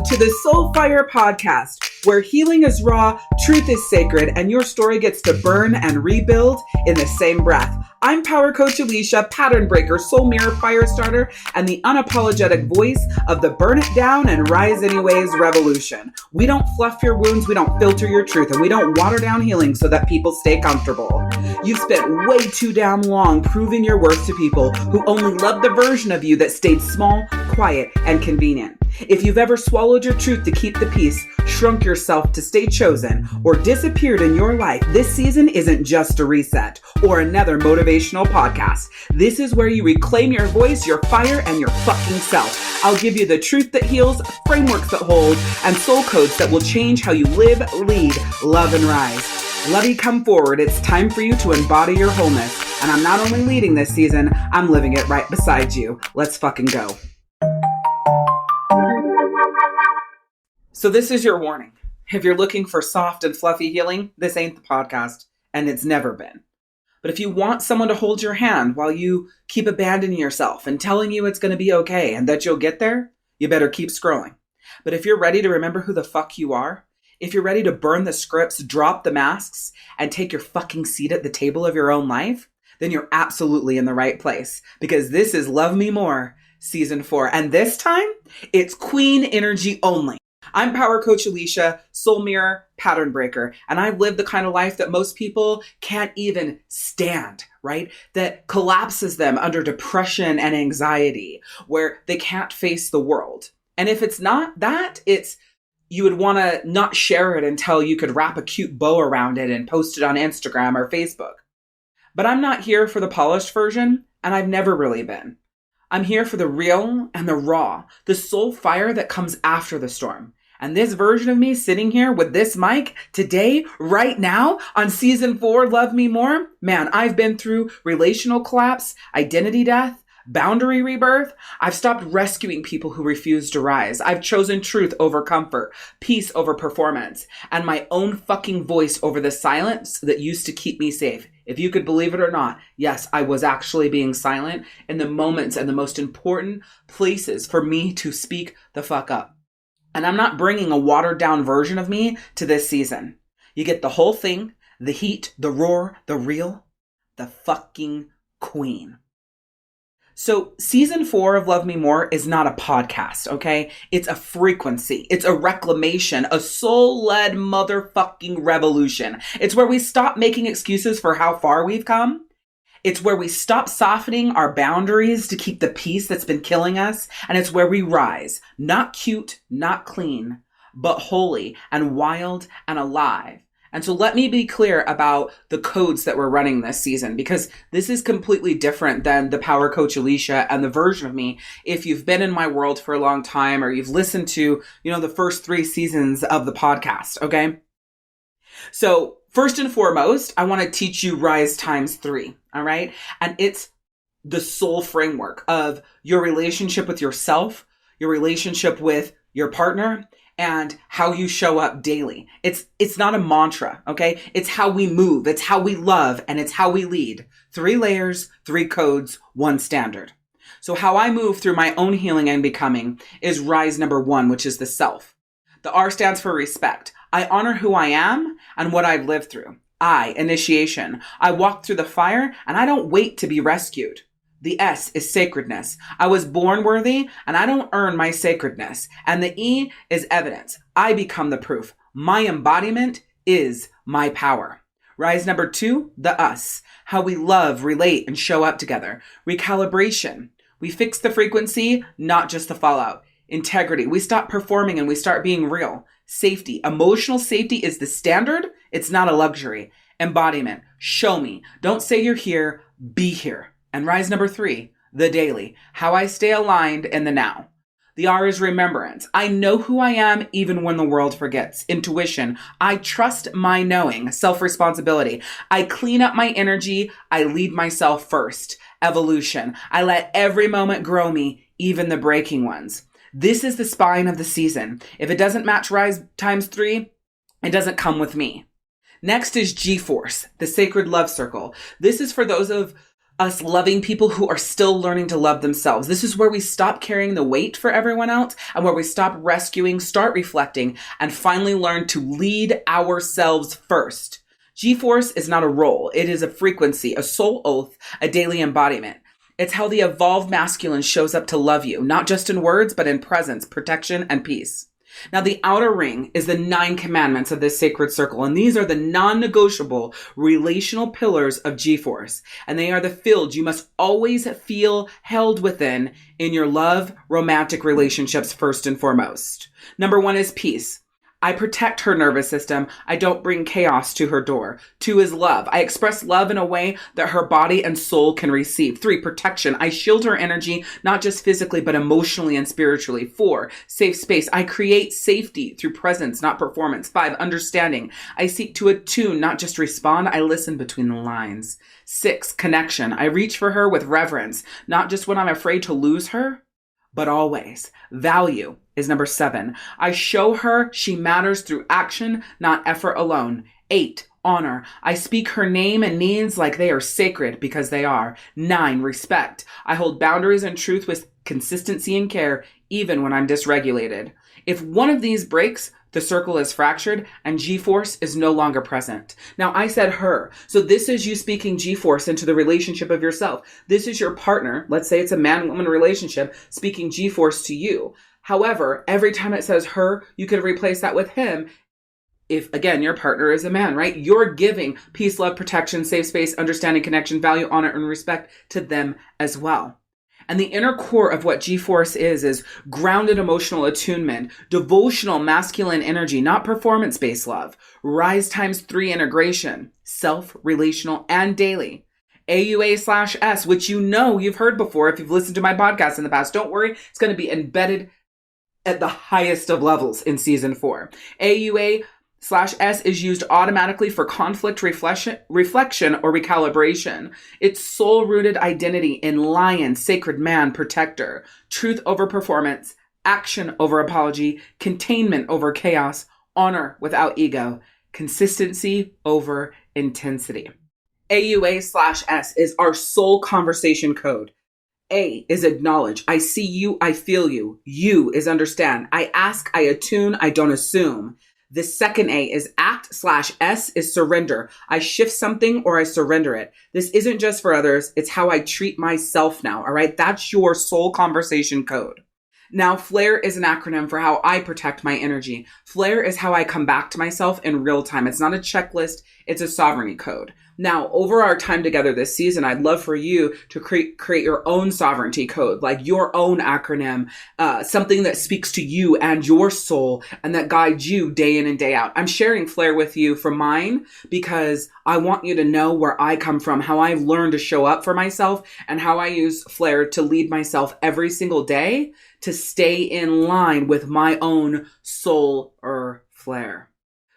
to the Soul Fire podcast, where healing is raw, truth is sacred, and your story gets to burn and rebuild in the same breath. I'm Power Coach Alishia, pattern breaker, soul mirror, fire starter, and the unapologetic voice of the burn it down and rise anyways revolution. We don't fluff your wounds, we don't filter your truth, and we don't water down healing so that people stay comfortable. You've spent way too damn long proving your worth to people who only love the version of you that stayed small, quiet, and convenient. If you've ever swallowed your truth to keep the peace, shrunk yourself to stay chosen, or disappeared in your life, this season isn't just a reset or another motivational podcast. This is where you reclaim your voice, your fire, and your fucking self. I'll give you the truth that heals, frameworks that hold, and soul codes that will change how you live, lead, love, and rise. Lovey, come forward. It's time for you to embody your wholeness. And I'm not only leading this season, I'm living it right beside you. Let's fucking go. So this is your warning. If you're looking for soft and fluffy healing, this ain't the podcast, and it's never been. But if you want someone to hold your hand while you keep abandoning yourself and telling you it's going to be okay and that you'll get there, you better keep scrolling. But if you're ready to remember who the fuck you are, if you're ready to burn the scripts, drop the masks, and take your fucking seat at the table of your own life, then you're absolutely in the right place, because this is Love Me More Season 4. And this time, it's Queen energy only. I'm Power Coach Alishia, soul mirror, pattern breaker, and I've lived the kind of life that most people can't even stand, right? That collapses them under depression and anxiety, where they can't face the world. And if it's not that, it's you would want to not share it until you could wrap a cute bow around it and post it on Instagram or Facebook. But I'm not here for the polished version, and I've never really been. I'm here for the real and the raw, the soul fire that comes after the storm. And this version of me sitting here with this mic today, right now, on season 4, Love Me More, man, I've been through relational collapse, identity death, boundary rebirth. I've stopped rescuing people who refuse to rise. I've chosen truth over comfort, peace over performance, and my own fucking voice over the silence that used to keep me safe. If you could believe it or not, yes, I was actually being silent in the moments and the most important places for me to speak the fuck up. And I'm not bringing a watered down version of me to this season. You get the whole thing, the heat, the roar, the real, the fucking queen. So season 4 of Love Me More is not a podcast, okay? It's a frequency. It's a reclamation, a soul-led motherfucking revolution. It's where we stop making excuses for how far we've come. It's where we stop softening our boundaries to keep the peace that's been killing us. And it's where we rise, not cute, not clean, but holy and wild and alive. And so let me be clear about the codes that we're running this season, because this is completely different than the Power Coach Alishia and the version of me. If you've been in my world for a long time, or you've listened to, the first 3 seasons of the podcast, okay? So first and foremost, I want to teach you Rise times 3, all right? And it's the soul framework of your relationship with yourself, your relationship with your partner, and how you show up daily. It's not a mantra, okay? It's how we move, it's how we love, and it's how we lead. 3 layers, 3 codes, 1 standard. So how I move through my own healing and becoming is Rise number 1, which is the self. The R stands for respect. I honor who I am and what I've lived through. I, initiation. I walk through the fire and I don't wait to be rescued. The S is sacredness. I was born worthy and I don't earn my sacredness. And the E is evidence. I become the proof. My embodiment is my power. Rise number 2, the us. How we love, relate, and show up together. Recalibration. We fix the frequency, not just the fallout. Integrity. We stop performing and we start being real. Safety. Emotional safety is the standard. It's not a luxury. Embodiment. Show me. Don't say you're here. Be here. And Rise number 3, the daily. How I stay aligned in the now. The R is remembrance. I know who I am even when the world forgets. Intuition. I trust my knowing. Self-responsibility. I clean up my energy. I lead myself first. Evolution. I let every moment grow me, even the breaking ones. This is the spine of the season. If it doesn't match Rise times 3, it doesn't come with me. Next is G-Force, the sacred love circle. This is for those of us loving people who are still learning to love themselves. This is where we stop carrying the weight for everyone else and where we stop rescuing, start reflecting, and finally learn to lead ourselves first. G-force is not a role. It is a frequency, a soul oath, a daily embodiment. It's how the evolved masculine shows up to love you, not just in words, but in presence, protection, and peace. Now, the outer ring is the 9 commandments of this sacred circle, and these are the non-negotiable relational pillars of G-force, and they are the fields you must always feel held within in your love, romantic relationships first and foremost. Number 1 is peace. I protect her nervous system. I don't bring chaos to her door. 2 is love. I express love in a way that her body and soul can receive. 3, protection. I shield her energy, not just physically, but emotionally and spiritually. 4, safe space. I create safety through presence, not performance. 5, understanding. I seek to attune, not just respond. I listen between the lines. 6, connection. I reach for her with reverence, not just when I'm afraid to lose her, but always. Value is number 7. I show her she matters through action, not effort alone. 8, honor. I speak her name and needs like they are sacred because they are. 9, respect. I hold boundaries and truth with consistency and care, even when I'm dysregulated. If one of these breaks, the circle is fractured and G-force is no longer present. Now, I said her. So this is you speaking G-force into the relationship of yourself. This is your partner. Let's say it's a man-woman relationship speaking G-force to you. However, every time it says her, you could replace that with him. If, again, your partner is a man, right? You're giving peace, love, protection, safe space, understanding, connection, value, honor, and respect to them as well. And the inner core of what G-force is grounded emotional attunement, devotional masculine energy, not performance-based love, rise times 3 integration, self, relational, and daily. AUA/S, which you know you've heard before if you've listened to my podcast in the past. Don't worry, it's going to be embedded at the highest of levels in season 4. AUA/S is used automatically for conflict reflection or recalibration. It's soul-rooted identity in lion, sacred man, protector, truth over performance, action over apology, containment over chaos, honor without ego, consistency over intensity. AUA/S is our soul conversation code. A is acknowledge. I see you, I feel you. U is understand. I ask, I attune, I don't assume. The second A is act/S is surrender. I shift something or I surrender it. This isn't just for others. It's how I treat myself now. All right. That's your soul conversation code. Now, FLAIR is an acronym for how I protect my energy. FLAIR is how I come back to myself in real time. It's not a checklist. It's a sovereignty code. Now, over our time together this season, I'd love for you to create your own sovereignty code, like your own acronym, something that speaks to you and your soul and that guides you day in and day out. I'm sharing FLAIR with you for mine because I want you to know where I come from, how I've learned to show up for myself, and how I use FLAIR to lead myself every single day to stay in line with my own soul or FLAIR.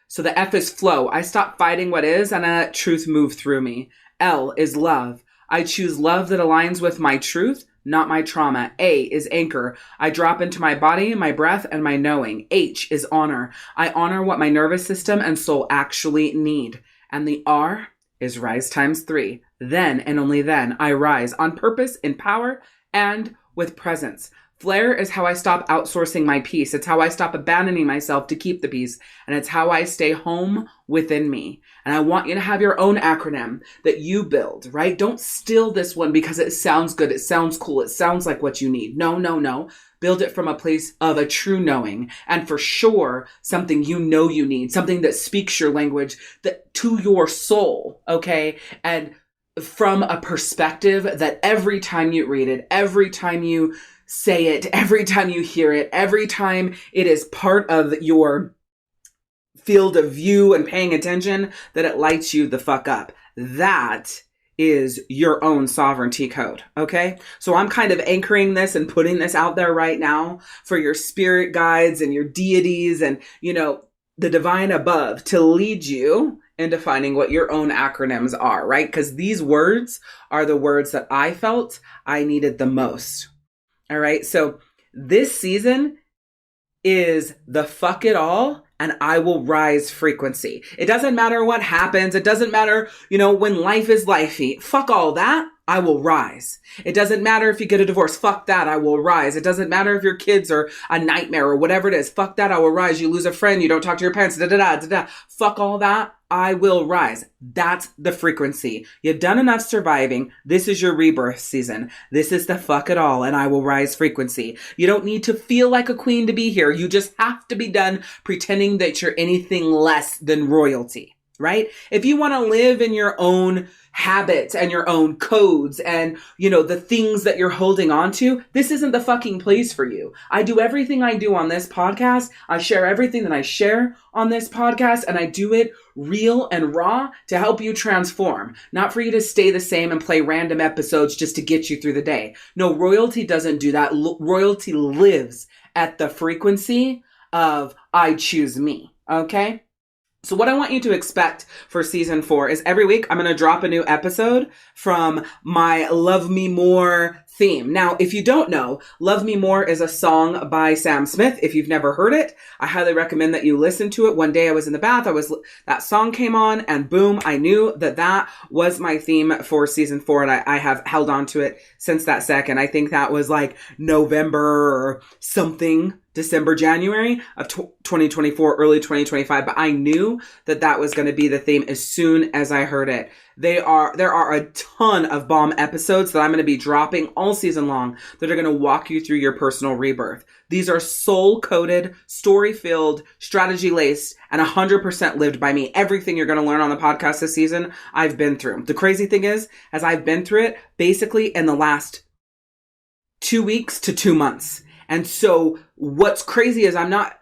So the F is flow. I stop fighting what is and I let truth move through me. L is love. I choose love that aligns with my truth, not my trauma. A is anchor. I drop into my body, my breath, and my knowing. H is honor. I honor what my nervous system and soul actually need. And the R is rise times 3. Then and only then I rise on purpose, in power, and with presence. FLAIR is how I stop outsourcing my peace. It's how I stop abandoning myself to keep the peace. And it's how I stay home within me. And I want you to have your own acronym that you build, right? Don't steal this one because it sounds good. It sounds cool. It sounds like what you need. No. Build it from a place of a true knowing. And for sure, something you know you need. Something that speaks your language that to your soul, okay? And from a perspective that every time you read it, every time you say it, every time you hear it, every time it is part of your field of view and paying attention, that it lights you the fuck up. That is your own sovereignty code. Okay. So I'm kind of anchoring this and putting this out there right now for your spirit guides and your deities and, the divine above to lead you into finding what your own acronyms are, right? Because these words are the words that I felt I needed the most. All right. So this season is the fuck it all and I will rise frequency. It doesn't matter what happens. It doesn't matter, when life is lifey. Fuck all that. I will rise. It doesn't matter if you get a divorce. Fuck that. I will rise. It doesn't matter if your kids are a nightmare or whatever it is. Fuck that. I will rise. You lose a friend. You don't talk to your parents. Fuck all that. I will rise. That's the frequency. You've done enough surviving. This is your rebirth season. This is the fuck it all and I will rise frequency. You don't need to feel like a queen to be here. You just have to be done pretending that you're anything less than royalty, right? If you want to live in your own habits and your own codes and, the things that you're holding on to, this isn't the fucking place for you. I do everything I do on this podcast. I share everything that I share on this podcast, and I do it real and raw to help you transform, not for you to stay the same and play random episodes just to get you through the day. No, royalty doesn't do that. Royalty lives at the frequency of I choose me. Okay? So what I want you to expect for season 4 is every week I'm going to drop a new episode from my Love Me More theme. Now, if you don't know, Love Me More is a song by Sam Smith. If you've never heard it, I highly recommend that you listen to it. One day I was in the bath, that song came on and boom, I knew that was my theme for season 4. And I have held on to it since that second. I think that was like November or something. December, January of 2024, early 2025. But I knew that was going to be the theme as soon as I heard it. There are a ton of bomb episodes that I'm going to be dropping all season long that are going to walk you through your personal rebirth. These are soul-coded, story-filled, strategy-laced, and 100% lived by me. Everything you're going to learn on the podcast this season, I've been through. The crazy thing is, as I've been through it, basically in the last 2 weeks to 2 months. And so what's crazy is I'm not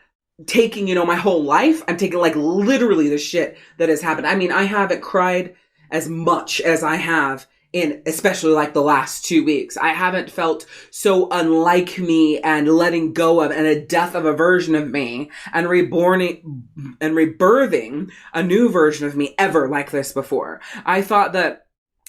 taking, my whole life. I'm taking like literally the shit that has happened. I mean, I haven't cried as much as I have in especially like the last 2 weeks. I haven't felt so unlike me and letting go of and a death of a version of me and rebirthing a new version of me ever like this before. I think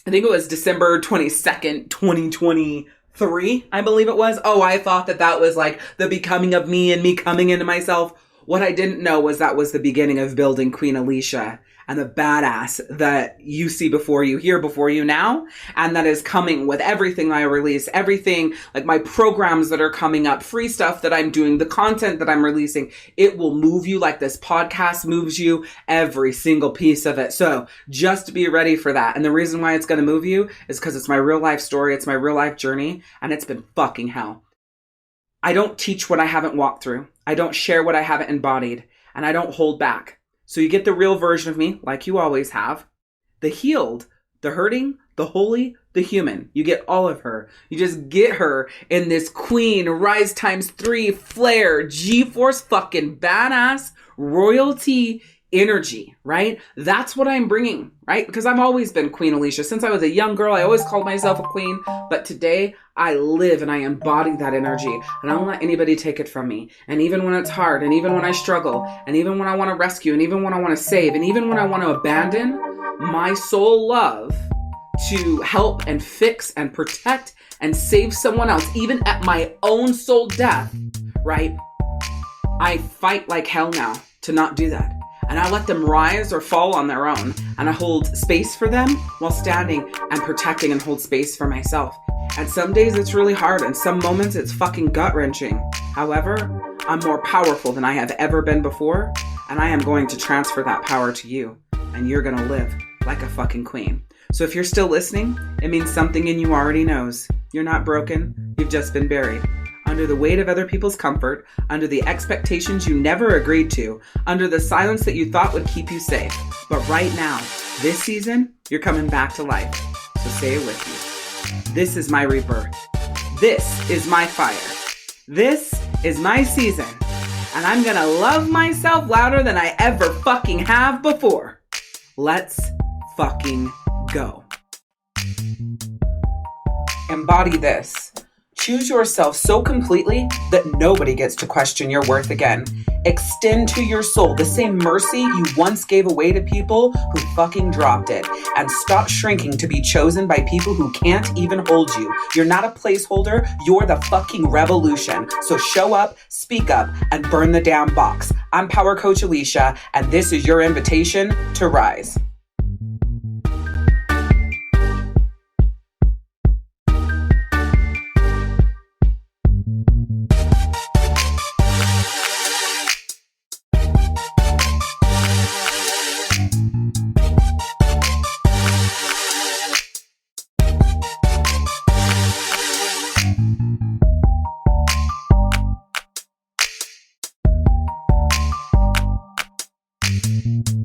it was December 22nd, 2023, I believe it was. Oh, I thought that was like the becoming of me and me coming into myself. What I didn't know was that was the beginning of building Queen Alishia and the badass that you see before you, hear before you now. And that is coming with everything I release, everything like my programs that are coming up, free stuff that I'm doing, the content that I'm releasing. It will move you like this podcast moves you, every single piece of it. So just be ready for that. And the reason why it's going to move you is because it's my real life story. It's my real life journey. And it's been fucking hell. I don't teach what I haven't walked through. I don't share what I haven't embodied. And I don't hold back. So you get the real version of me, like you always have. The healed, the hurting, the holy, the human. You get all of her. You just get her in this queen, rise times 3, flare, G-force fucking badass, royalty energy, right? That's what I'm bringing, right? Because I've always been Queen Alishia. Since I was a young girl, I always called myself a queen. But today, I live and I embody that energy. And I don't let anybody take it from me. And even when it's hard, and even when I struggle, and even when I want to rescue, and even when I want to save, and even when I want to abandon my soul love to help and fix and protect and save someone else, even at my own soul death, right? I fight like hell now to not do that. And I let them rise or fall on their own. And I hold space for them while standing and protecting and hold space for myself. And some days it's really hard. And some moments it's fucking gut-wrenching. However, I'm more powerful than I have ever been before. And I am going to transfer that power to you. And you're going to live like a fucking queen. So if you're still listening, it means something in you already knows. You're not broken. You've just been buried. Under the weight of other people's comfort, under the expectations you never agreed to, under the silence that you thought would keep you safe. But right now, this season, you're coming back to life. So say it with me. This is my rebirth. This is my fire. This is my season. And I'm gonna love myself louder than I ever fucking have before. Let's fucking go. Embody this. Choose yourself so completely that nobody gets to question your worth again. Extend to your soul the same mercy you once gave away to people who fucking dropped it. And stop shrinking to be chosen by people who can't even hold you. You're not a placeholder. You're the fucking revolution. So show up, speak up, and burn the damn box. I'm Power Coach Alishia, and this is your invitation to rise. you.